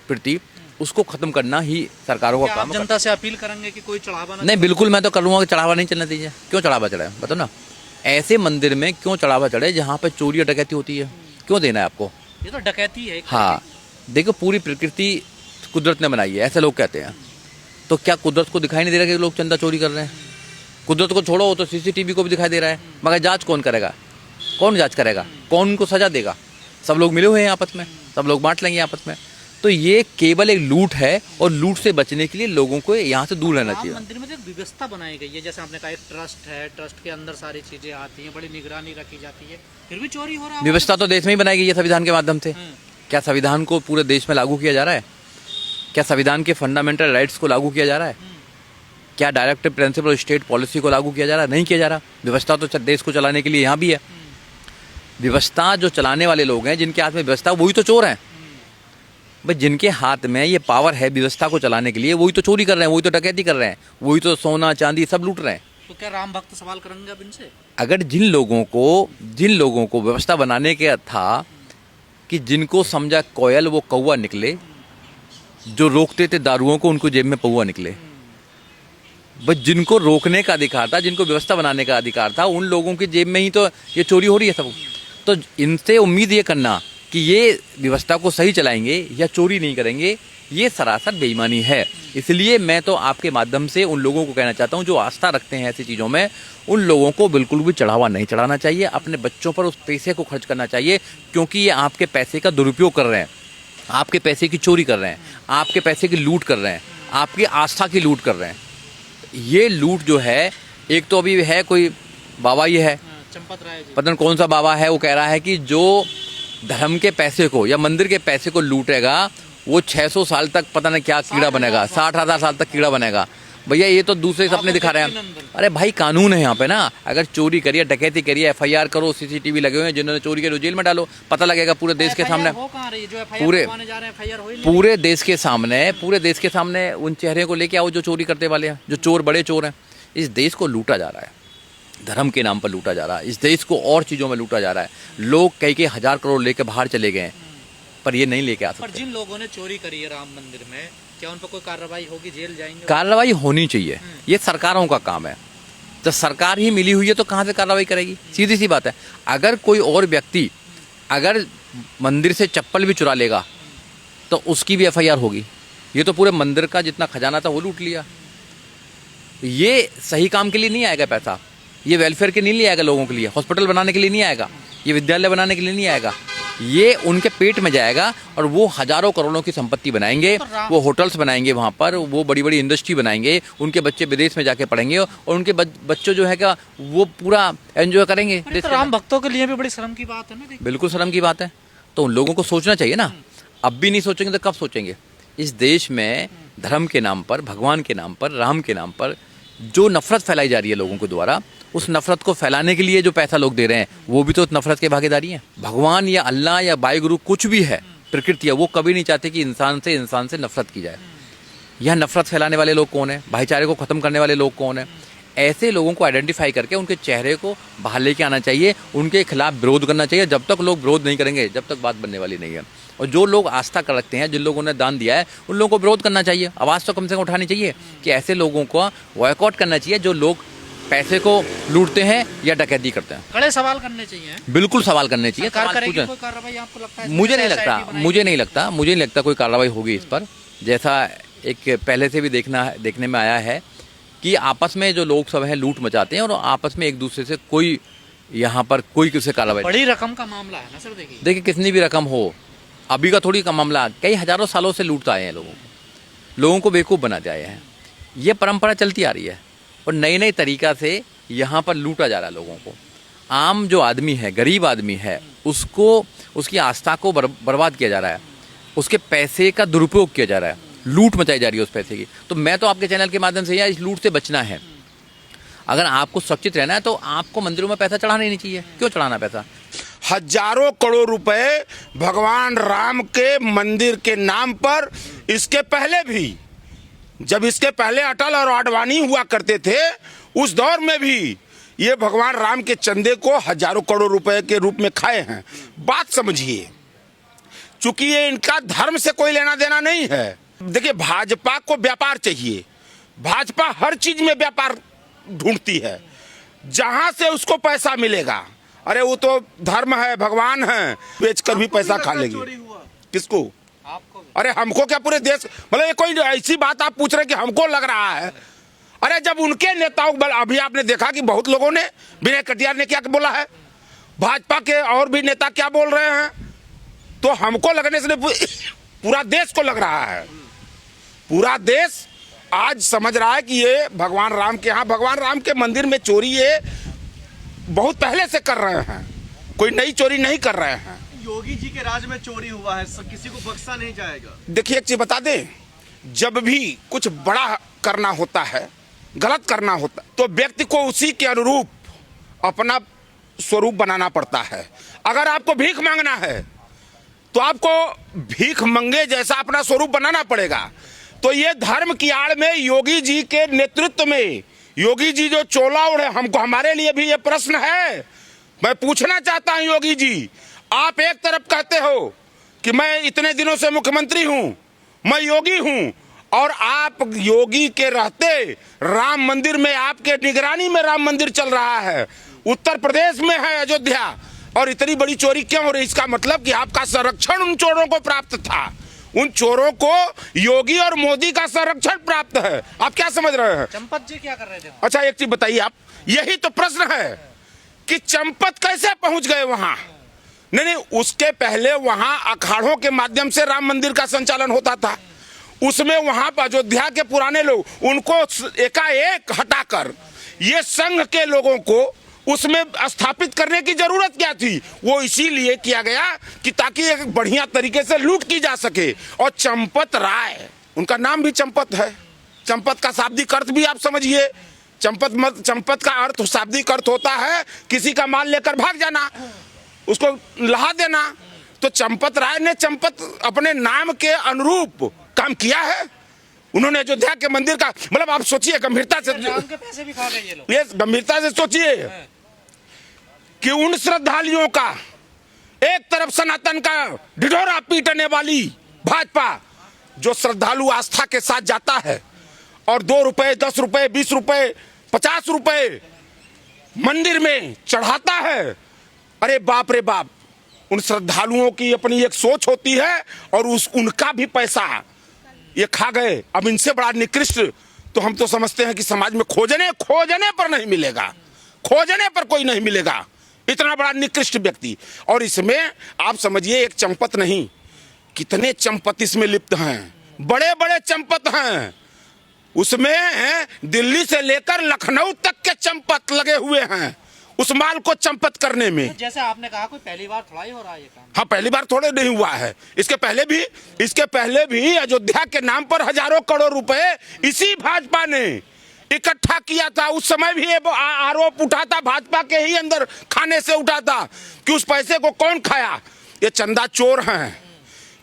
प्रति, उसको खत्म करना ही सरकारों का काम है। जनता से अपील करेंगे कि कोई चढ़ावा नहीं, बिल्कुल मैं तो करूँगा कि चढ़ावा नहीं चलना दीजिए। क्यों चढ़ावा चढ़े बताओ ना? ऐसे मंदिर में क्यों चढ़ावा चढ़े जहाँ पर चोरी और डकैती होती है? क्यों देना है आपको? ये तो डकैती है। हाँ, देखो पूरी प्रकृति कुदरत ने बनाई है, ऐसे लोग कहते हैं। तो क्या कुदरत को दिखाई नहीं दे रहा कि लोग चंदा चोरी कर रहे हैं? कुदरत को छोड़ो, तो सीसीटीवी को भी दिखाई दे रहा है, मगर जांच कौन करेगा? कौन जांच करेगा? कौन उनको सजा देगा? सब लोग मिले हुए हैं आपस में, सब लोग बांट लेंगे आपस में। तो ये केवल एक लूट है, और लूट से बचने के लिए लोगों को यहाँ से दूर रहना चाहिए। मंदिर में तो एक व्यवस्था बनाई गई है, जैसे आपने कहा एक ट्रस्ट है, ट्रस्ट के अंदर सारी चीजें आती हैं, बड़ी निगरानी रखी जाती है, फिर भी चोरी हो रहा है। व्यवस्था तो देश में ही बनाई गई है संविधान के माध्यम से। क्या संविधान को पूरे देश में लागू किया जा रहा है? क्या संविधान के फंडामेंटल राइट्स को लागू किया जा रहा है? क्या डायरेक्टिव प्रिंसिपल स्टेट पॉलिसी को लागू किया जा रहा है? नहीं किया जा रहा। व्यवस्था तो देश को चलाने के लिए यहाँ भी है। व्यवस्था जो चलाने वाले लोग हैं, जिनके हाथ में व्यवस्था, वही तो चोर हैं भाई। जिनके हाथ में ये पावर है व्यवस्था को चलाने के लिए, वही तो चोरी कर रहे हैं, वही तो डकैती कर रहे हैं, वही तो सोना चांदी सब लूट रहे हैं। तो क्या राम भक्त सवाल करेंगे अब इनसे? अगर जिन लोगों को व्यवस्था बनाने का था कि जिनको समझा कोयल वो कौवा निकले, जो रोकते थे दारुओं को उनको जेब में पौवा निकले, बस जिनको रोकने का अधिकार था, जिनको व्यवस्था बनाने का अधिकार था, उन लोगों की जेब में ही तो ये चोरी हो रही है सब। तो इनसे उम्मीद ये करना कि ये व्यवस्था को सही चलाएंगे या चोरी नहीं करेंगे, ये सरासर बेईमानी है। इसलिए मैं तो आपके माध्यम से उन लोगों को कहना चाहता हूँ जो आस्था रखते हैं ऐसी चीज़ों में, उन लोगों को बिल्कुल भी चढ़ावा नहीं चढ़ाना चाहिए। अपने बच्चों पर उस पैसे को खर्च करना चाहिए, क्योंकि ये आपके पैसे का दुरुपयोग कर रहे हैं, आपके पैसे की चोरी कर रहे हैं, आपके पैसे की लूट कर रहे हैं, आपकी आस्था की लूट कर रहे हैं। ये लूट जो है, एक तो अभी है कोई बाबा ये है, चंपत राय जी, पता नहीं कौन सा बाबा है, वो कह रहा है कि जो धर्म के पैसे को या मंदिर के पैसे को लूटेगा वो 600 साल तक पता नहीं क्या कीड़ा बनेगा, 60,000 साल तक कीड़ा बनेगा। भैया ये तो दूसरे सपने दिखा रहे हैं। अरे भाई कानून है यहाँ पे ना, अगर चोरी करिए, डकैती करिए, FIR करो, CCTV लगे हुए हैं, जिन्होंने चोरी करी जेल में डालो, पता लगेगा पूरे देश के सामने, पूरे देश के सामने उन चेहरे को लेके आओ जो चोरी करते वाले हैं, जो चोर बड़े चोर हैं। इस देश को लूटा जा रहा है, धर्म के नाम पर लूटा जा रहा है, इस देश को और चीज़ों में लूटा जा रहा है। लोग कई 1000 करोड़ लेके बाहर चले गए हैं, पर ये नहीं लेके आ सकते। पर जिन लोगों ने चोरी करी है राम मंदिर में, क्या उन पर कोई कार्रवाई होगी? जेल जाएंगे? कार्रवाई होनी चाहिए, ये सरकारों का काम है। जब सरकार ही मिली हुई है तो कहाँ से कार्रवाई करेगी? सीधी सी बात है। अगर कोई और व्यक्ति अगर मंदिर से चप्पल भी चुरा लेगा तो उसकी भी FIR होगी। ये तो पूरे मंदिर का जितना खजाना था वो लूट लिया। ये सही काम के लिए नहीं आएगा पैसा, ये वेलफेयर के नहीं ले आएगा, लोगों के लिए हॉस्पिटल बनाने के लिए नहीं आएगा, ये विद्यालय बनाने के लिए नहीं आएगा, ये उनके पेट में जाएगा और वो हजारों करोड़ों की संपत्ति बनाएंगे, वो होटल्स बनाएंगे वहाँ पर, वो बड़ी बड़ी इंडस्ट्री बनाएंगे, उनके बच्चे विदेश में जाके पढ़ेंगे और उनके बच्चों जो है क्या वो पूरा एंजॉय करेंगे। तो राम भक्तों के लिए भी बड़ी शर्म की बात है ना। बिल्कुल शर्म की बात है। तो उन लोगों को सोचना चाहिए ना। अब भी नहीं सोचेंगे तो कब सोचेंगे? इस देश में धर्म के नाम पर, भगवान के नाम पर, राम के नाम पर जो नफरत फैलाई जा रही है लोगों के द्वारा, उस नफरत को फैलाने के लिए जो पैसा लोग दे रहे हैं वो भी तो नफरत की भागीदारी है। भगवान या अल्लाह या वाहिगुरु कुछ भी है, प्रकृति है, वो कभी नहीं चाहते कि इंसान से नफरत की जाए। यह नफरत फैलाने वाले लोग कौन है? भाईचारे को ख़त्म करने वाले लोग कौन है? ऐसे लोगों को आइडेंटिफाई करके उनके चेहरे को बाहर लेके आना चाहिए, उनके खिलाफ विरोध करना चाहिए। जब तक लोग विरोध नहीं करेंगे जब तक बात बनने वाली नहीं है। और जो लोग आस्था कर रखते हैं, जिन लोगों ने दान दिया है, उन लोगों को विरोध करना चाहिए, आवाज़ तो कम से कम उठानी चाहिए कि ऐसे लोगों को बॉयकॉट करना चाहिए जो लोग पैसे को लूटते हैं या डकैती करते हैं। कड़े सवाल करने चाहिए। बिल्कुल सवाल करने चाहिए। कोई कार्रवाई आपको लगता है? मुझे नहीं लगता कोई कार्रवाई होगी इस पर। जैसा एक पहले से भी देखने में आया है कि आपस में जो लोग सब हैं लूट मचाते हैं और आपस में एक दूसरे से कोई यहाँ पर कोई किसी कार्रवाई। बड़ी रकम का मामला है ना सर। देखिए कितनी भी रकम हो, अभी का थोड़ी का मामला, कई हजारों सालों से लूटते आए हैं लोगों को बेवकूफ़ बनाते आए हैं। ये परंपरा चलती आ रही है और नए नए तरीक़ा से यहाँ पर लूटा जा रहा है लोगों को। आम जो आदमी है, गरीब आदमी है, उसको उसकी आस्था को बर्बाद किया जा रहा है, उसके पैसे का दुरुपयोग किया जा रहा है, लूट मचाई जा रही है उस पैसे की। तो मैं तो आपके चैनल के माध्यम से इस लूट से बचना है। अगर आपको सुरक्षित रहना है तो आपको मंदिरों में पैसा चढ़ाना ही नहीं चाहिए। क्यों चढ़ाना पैसा? हजारों करोड़ रुपए भगवान राम के मंदिर के नाम पर, इसके पहले भी, जब इसके पहले अटल और आडवाणी हुआ करते थे, उस दौर में भी ये भगवान राम के चंदे को हजारों करोड़ रुपए के रूप में खाए हैं। बात समझिए, चूंकि ये इनका धर्म से कोई लेना देना नहीं है। देखिए, भाजपा को व्यापार चाहिए, भाजपा हर चीज में व्यापार ढूंढती है, जहां से उसको पैसा मिलेगा। अरे वो तो धर्म है, भगवान है, बेचकर भी पैसा खा लेगी। किसको? आपको? अरे हमको क्या, पूरे देश? मतलब ये कोई ऐसी बात आप पूछ रहे कि हमको लग रहा है? अरे जब उनके नेताओं, अभी आपने देखा कि बहुत लोगों ने, विनय कटियार ने क्या बोला है, भाजपा के और भी नेता क्या बोल रहे हैं, तो हमको लगने से पूरा देश को लग रहा है। पूरा देश आज समझ रहा है कि ये भगवान राम के यहाँ, भगवान राम के मंदिर में चोरी ये बहुत पहले से कर रहे हैं, कोई नई चोरी नहीं कर रहे हैं। योगी जी के राज में चोरी हुआ है, किसी को बख्शा नहीं जाएगा। देखिए, एक चीज बता दें, जब भी कुछ बड़ा करना होता है, गलत करना होता, तो व्यक्ति को उसी के अनुरूप अपना स्वरूप बनाना पड़ता है। अगर आपको भीख मांगना है तो आपको भीख मंगे जैसा अपना स्वरूप बनाना पड़ेगा। तो ये धर्म की आड़ में योगी जी के नेतृत्व में, योगी जी जो चोला ओढ़े, हमको, हमारे लिए भी ये प्रश्न है। मैं पूछना चाहता हूं योगी जी, आप एक तरफ कहते हो कि मैं इतने दिनों से मुख्यमंत्री हूं, मैं योगी हूं, और आप योगी के रहते राम मंदिर में, आपके निगरानी में राम मंदिर चल रहा है, उत्तर प्रदेश में है अयोध्या, और इतनी बड़ी चोरी क्यों हो रही? इसका मतलब कि आपका संरक्षण उन चोरों को प्राप्त था, उन चोरों को योगी और मोदी का संरक्षण प्राप्त है। आप क्या समझ रहे हैं? चंपत जी क्या कर रहे थे? अच्छा, एक चीज बताइए आप, यही तो प्रश्न है कि चंपत कैसे पहुंच गए वहां? नहीं, उसके पहले वहां अखाड़ों के माध्यम से राम मंदिर का संचालन होता था। उसमें वहां पर अयोध्या के पुराने लोग, उनको एकाएक हटाकर ये संघ के लोगों को उसमें स्थापित करने की जरूरत क्या थी? वो इसीलिए किया गया कि ताकि एक बढ़िया तरीके से लूट की जा सके। और चंपत राय, उनका नाम भी चंपत है। चंपत का शाब्दिक अर्थ भी आप समझिए। चंपत का अर्थ, शाब्दिक अर्थ होता है किसी का माल लेकर भाग जाना, उसको लहा देना। तो चंपत राय ने चंपत अपने नाम के अनुरूप काम किया है। उन्होंने अयोध्या के मंदिर का, मतलब आप सोचिए गंभीरता से, के पैसे भी खा गए ये लोग। ये गंभीरता से सोचिए कि उन श्रद्धालुओं का, एक तरफ सनातन का ढिढोरा पीटने वाली भाजपा, जो श्रद्धालु आस्था के साथ जाता है और 2 रुपए, 10 रुपए, 20 रुपए, 50 रुपए मंदिर में चढ़ाता है। अरे बाप रे बाप, उन श्रद्धालुओं की अपनी एक सोच होती है और उनका भी पैसा ये खा गए। अब इनसे बड़ा निकृष्ट तो हम तो समझते हैं कि समाज में खोजने पर नहीं मिलेगा, खोजने पर कोई नहीं मिलेगा, इतना बड़ा निकृष्ट व्यक्ति। और इसमें आप समझिए, एक चंपत नहीं, कितने चंपत इसमें लिप्त हैं, बड़े बड़े चंपत हैं। उसमें दिल्ली से लेकर लखनऊ तक के चंपत लगे हुए हैं उस माल को चंपत करने में। तो जैसे आपने कहा, कोई पहली बार थोड़ा ही हो रहा है ये काम। हाँ, पहली बार थोड़े नहीं हुआ है। इसके पहले भी अयोध्या के नाम पर हजारों करोड़ रुपए इसी भाजपा ने इकट्ठा किया था। उस समय भी ये आरोप उठा था, भाजपा के ही अंदर खाने से उठा था कि उस पैसे को कौन खाया? ये चंदा चोर हैं,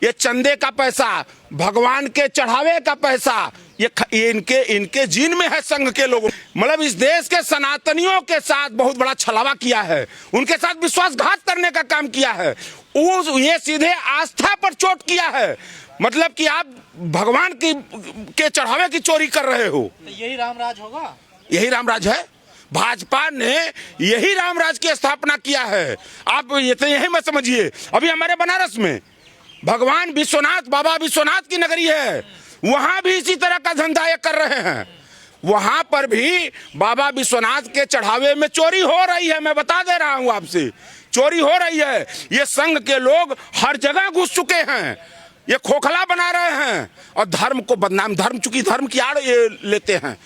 ये चंदे का पैसा, भगवान के चढ़ावे का पैसा, ये इनके जीन में है संघ के लोगों। मतलब इस देश के सनातनियों के साथ बहुत बड़ा छलावा किया है, उनके साथ विश्वासघात करने का काम किया है। ये सीधे आस्था पर चोट किया है। मतलब कि आप भगवान के चढ़ावे की चोरी कर रहे हो। तो यही रामराज होगा? यही रामराज है। भाजपा ने यही रामराज की स्थापना किया है। आप यही मत समझिए, अभी हमारे बनारस में भगवान विश्वनाथ, बाबा विश्वनाथ की नगरी है, वहां भी इसी तरह का धंधा ये कर रहे हैं। वहां पर भी बाबा विश्वनाथ के चढ़ावे में चोरी हो रही है। मैं बता दे रहा हूं आपसे, चोरी हो रही है। ये संघ के लोग हर जगह घुस चुके हैं, ये खोखला बना रहे हैं और धर्म को बदनाम, चूंकि धर्म की आड़ ये लेते हैं,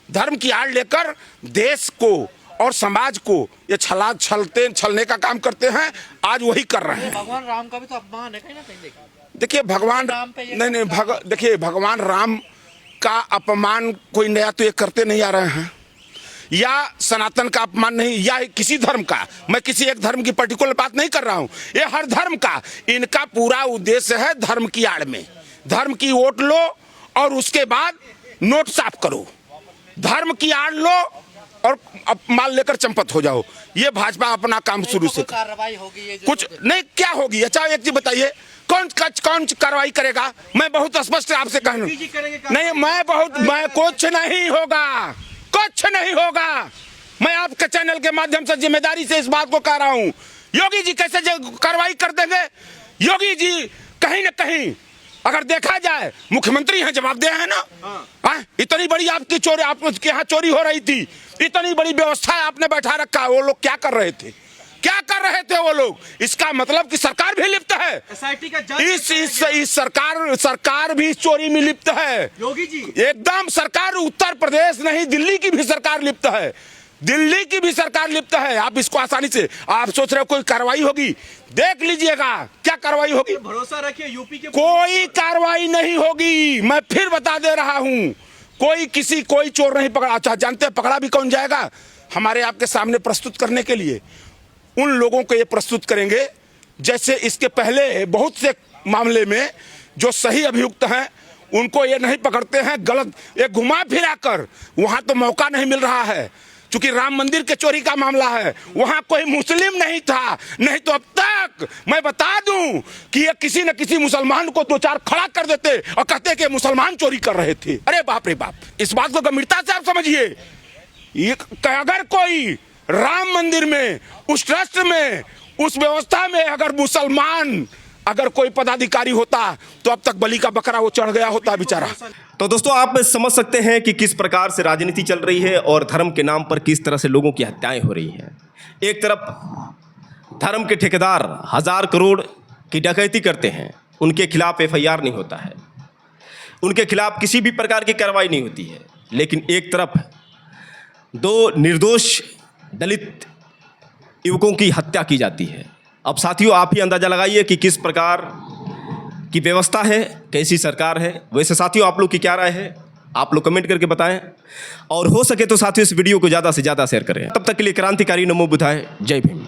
धर्म की आड़ लेकर देश को और समाज को ये छलने का काम करते हैं, आज वही कर रहे हैं। भगवान राम का भी तो अपमान है कहीं ना कहीं। देखिए भगवान देखिए भगवान राम का अपमान कोई नया तो ये करते नहीं आ रहे हैं, या सनातन का अपमान नहीं, या किसी धर्म का। मैं किसी एक धर्म की पर्टिकुलर बात नहीं कर रहा हूं, ये हर धर्म का। इनका पूरा उद्देश्य है धर्म की आड़ में, धर्म की वोट लो और उसके बाद नोट साफ करो, धर्म की आड़ लो और माल लेकर चंपत हो जाओ। ये भाजपा अपना काम शुरू से कार्रवाई होगी, ये कुछ नहीं क्या होगी। अच्छा एक चीज बताइए, कौन कार्रवाई करेगा? मैं बहुत स्पष्ट आपसे कह रहा हूं, नहीं मैं कुछ नहीं होगा, कुछ नहीं होगा। मैं आपके चैनल के माध्यम से जिम्मेदारी से इस बात को कह रहा हूं। योगी जी कैसे कार्रवाई कर देंगे? योगी जी कहीं ना कहीं अगर देखा जाए मुख्यमंत्री हैं, जवाबदेह है ना। इतनी बड़ी आपकी चोरी, आपके यहाँ चोरी हो रही थी, इतनी बड़ी व्यवस्था आपने बैठा रखा, वो लोग क्या कर रहे थे? क्या कर रहे थे वो लोग? इसका मतलब कि सरकार भी लिप्त है, एसआईटी का जज इस सरकार भी चोरी में लिप्त है। योगी जी एकदम सरकार, उत्तर प्रदेश नहीं दिल्ली की भी सरकार लिप्त है, दिल्ली की भी सरकार लिप्त है। आप इसको आसानी से आप सोच रहे हो कोई कार्रवाई होगी, देख लीजिएगा क्या कार्रवाई होगी। भरोसा रखिए यूपी के कोई कार्रवाई नहीं होगी, मैं फिर बता दे रहा हूं। कोई चोर नहीं पकड़ा। अच्छा जानते हैं पकड़ा भी कौन जाएगा? हमारे आपके सामने प्रस्तुत करने के लिए उन लोगों को ये प्रस्तुत करेंगे जैसे इसके पहले बहुत से मामले में जो सही अभियुक्त हैं उनको ये नहीं पकड़ते हैं, गलत ये घुमा फिरा कर। वहां तो मौका नहीं मिल रहा है, क्योंकि राम मंदिर के चोरी का मामला है, वहां कोई मुस्लिम नहीं था, नहीं तो अब तक मैं बता दूं कि ये किसी न किसी मुसलमान को दो चार खड़ा कर देते और कहते कि मुसलमान चोरी कर रहे थे। अरे बाप रे बाप, इस बात को गंभीरता से आप समझिए। अगर कोई राम मंदिर में, उस ट्रस्ट में, उस व्यवस्था में अगर मुसलमान अगर कोई पदाधिकारी होता तो अब तक बलि का बकरा वो चढ़ गया होता बेचारा। तो दोस्तों आप समझ सकते हैं कि किस प्रकार से राजनीति चल रही है और धर्म के नाम पर किस तरह से लोगों की हत्याएं हो रही हैं। एक तरफ धर्म के ठेकेदार 1000 करोड़ की डकैती करते हैं, उनके खिलाफ FIR नहीं होता है, उनके खिलाफ किसी भी प्रकार की कार्रवाई नहीं होती है। लेकिन एक तरफ 2 निर्दोष दलित युवकों की हत्या की जाती है। अब साथियों आप ही अंदाज़ा लगाइए कि किस प्रकार की व्यवस्था है, कैसी सरकार है। वैसे साथियों आप लोग की क्या राय है, आप लोग कमेंट करके बताएं, और हो सके तो साथियों इस वीडियो को ज़्यादा से ज़्यादा शेयर करें। तब तक के लिए क्रांतिकारी नमो बुद्धाय, जय भीम।